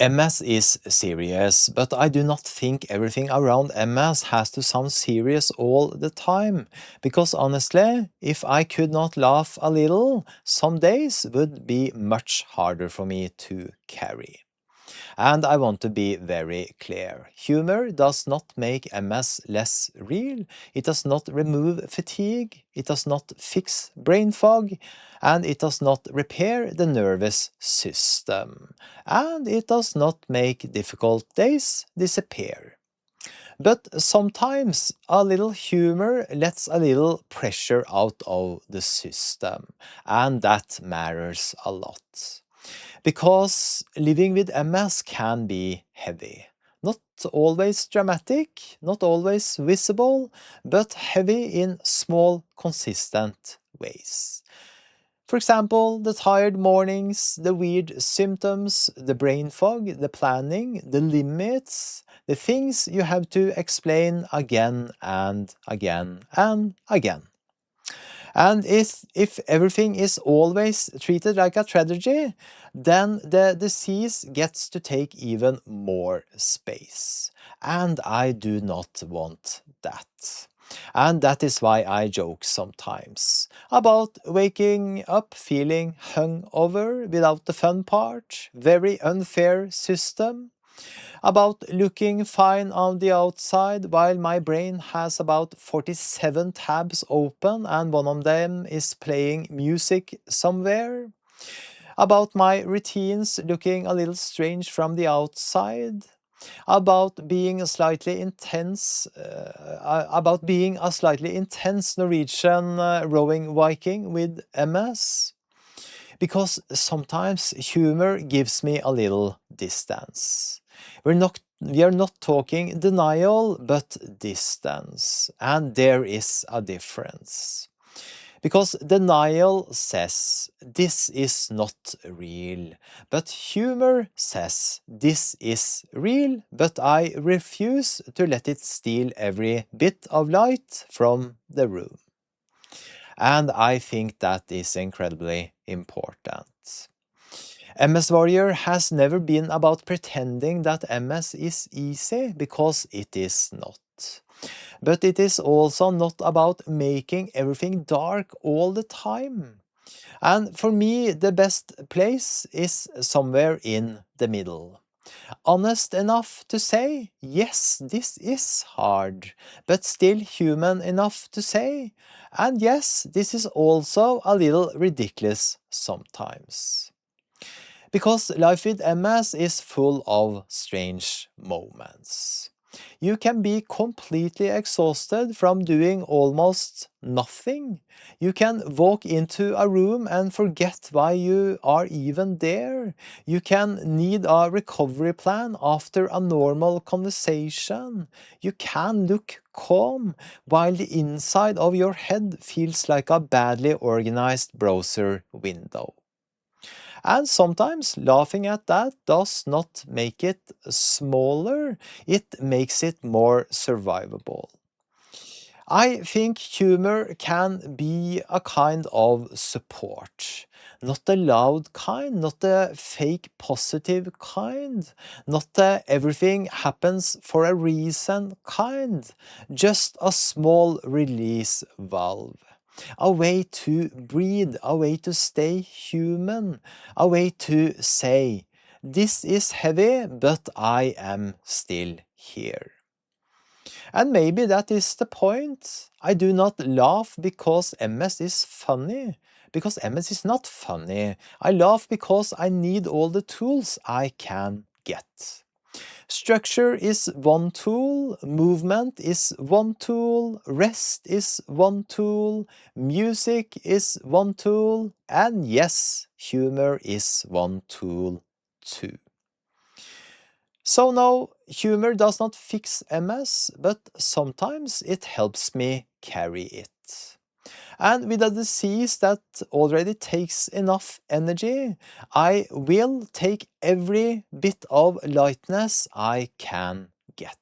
MS is serious, but I do not think everything around MS has to sound serious all the time, because honestly, if I could not laugh a little, some days would be much harder for me to carry. And I want to be very clear. Humor does not make MS less real. It does not remove fatigue. It does not fix brain fog. And it does not repair the nervous system. And it does not make difficult days disappear. But sometimes a little humor lets a little pressure out of the system. And that matters a lot. Because living with MS can be heavy. Not always dramatic, not always visible, but heavy in small, consistent ways. For example, the tired mornings, the weird symptoms, the brain fog, the planning, the limits, the things you have to explain again and again and again. And if everything is always treated like a tragedy, then the disease gets to take even more space. And I do not want that. And that is why I joke sometimes about waking up feeling hungover without the fun part, very unfair system, about looking fine on the outside while my brain has about 47 tabs open and one of them is playing music somewhere, about my routines looking a little strange from the outside, about being a slightly intense Norwegian rowing Viking with MS. Because sometimes humor gives me a little distance. We are not talking denial, but distance. And there is a difference. Because denial says, this is not real. But humor says, this is real, but I refuse to let it steal every bit of light from the room. And I think that is incredibly important. MS Warrior has never been about pretending that MS is easy, because it is not. But it is also not about making everything dark all the time. And for me, the best place is somewhere in the middle. Honest enough to say, yes, this is hard, but still human enough to say, and yes, this is also a little ridiculous sometimes. Because life with MS is full of strange moments. You can be completely exhausted from doing almost nothing. You can walk into a room and forget why you are even there. You can need a recovery plan after a normal conversation. You can look calm while the inside of your head feels like a badly organized browser window. And sometimes laughing at that does not make it smaller, it makes it more survivable. I think humor can be a kind of support. Not the loud kind, not the fake positive kind, not the everything happens for a reason kind, just a small release valve. A way to breathe, a way to stay human, a way to say, this is heavy, but I am still here. And maybe that is the point. I do not laugh because MS is funny, because MS is not funny. I laugh because I need all the tools I can get. Structure is one tool, movement is one tool, rest is one tool, music is one tool, and yes, humor is one tool too. So no, humor does not fix MS, but sometimes it helps me carry it. And with a disease that already takes enough energy, I will take every bit of lightness I can get.